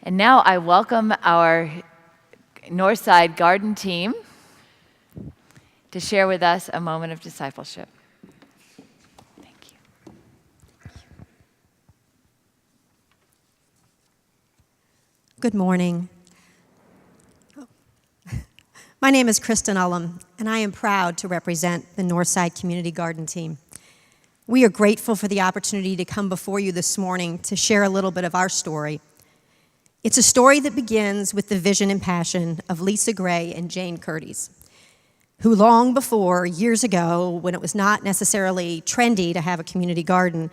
And now I welcome our Northside Garden team to share with us a moment of discipleship. Thank you. Good morning. My name is Kristen Ullum, and I am proud to represent the Northside Community Garden team. We are grateful for the opportunity to come before you this morning to share a little bit of our story. It's a story that begins with the vision and passion of Lisa Gray and Jane Curtis, who long before, years ago, when it was not necessarily trendy to have a community garden,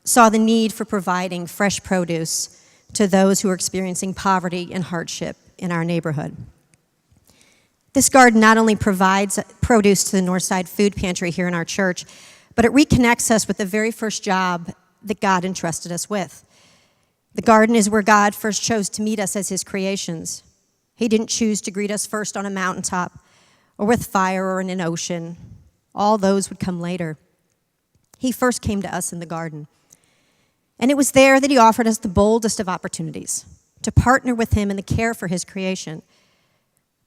saw the need for providing fresh produce to those who are experiencing poverty and hardship in our neighborhood. This garden not only provides produce to the Northside Food Pantry here in our church, but it reconnects us with the very first job that God entrusted us with. The garden is where God first chose to meet us as his creations. He didn't choose to greet us first on a mountaintop or with fire or in an ocean. All those would come later. He first came to us in the garden. And it was there that he offered us the boldest of opportunities to partner with him in the care for his creation.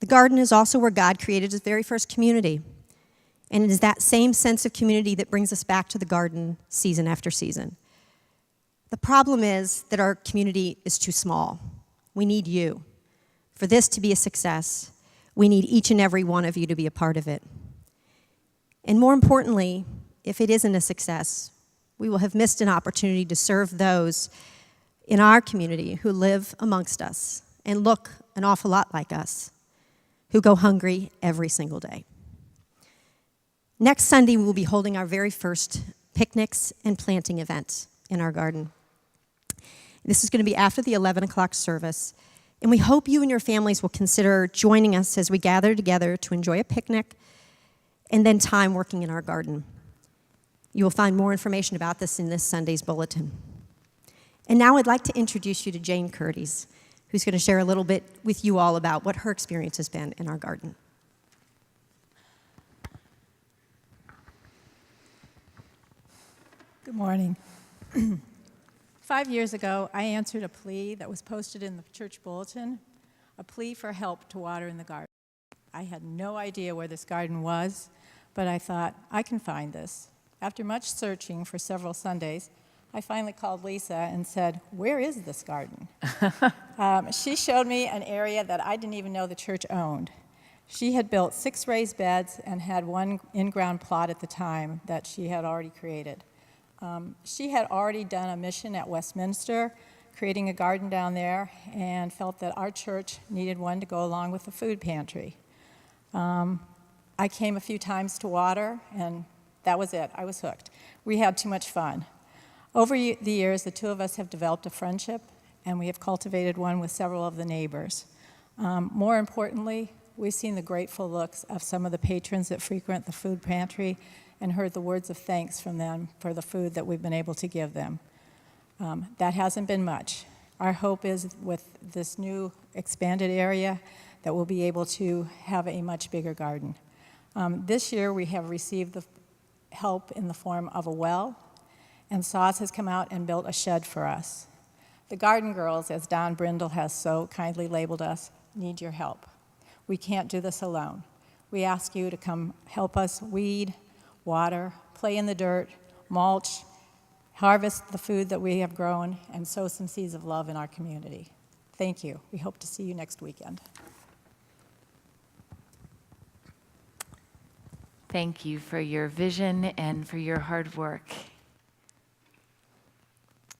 The garden is also where God created his very first community. And it is that same sense of community that brings us back to the garden season after season. The problem is that our community is too small. We need you. For this to be a success, we need each and every one of you to be a part of it. And more importantly, if it isn't a success, we will have missed an opportunity to serve those in our community who live amongst us and look an awful lot like us, who go hungry every single day. Next Sunday, we will be holding our very first picnics and planting event in our garden. This is going to be after the 11 o'clock service, and we hope you and your families will consider joining us as we gather together to enjoy a picnic and then time working in our garden. You will find more information about this in this Sunday's bulletin. And now I'd like to introduce you to Jane Curtis, who's going to share a little bit with you all about what her experience has been in our garden. Good morning. 5 years ago, I answered a plea that was posted in the church bulletin, a plea for help to water in the garden. I had no idea where this garden was, but I thought, I can find this. After much searching for several Sundays, I finally called Lisa and said, where is this garden? She showed me an area that I didn't even know the church owned. She had built 6 raised beds and had 1 in-ground plot at the time that she had already created. She had already done a mission at Westminster, creating a garden down there, and felt that our church needed one to go along with the food pantry. I came a few times to water, and that was it. I was hooked. We had too much fun. Over the years, the two of us have developed a friendship, and we have cultivated one with several of the neighbors. More importantly, we've seen the grateful looks of some of the patrons that frequent the food pantry and heard the words of thanks from them for the food that we've been able to give them. That hasn't been much. Our hope is with this new expanded area that we'll be able to have a much bigger garden. This year we have received the help in the form of a well, and SAWS has come out and built a shed for us. The garden girls, as Don Brindle has so kindly labeled us, need your help. We can't do this alone. We ask you to come help us weed, water, play in the dirt, mulch, harvest the food that we have grown, and sow some seeds of love in our community. Thank you. We hope to see you next weekend. Thank you for your vision and for your hard work.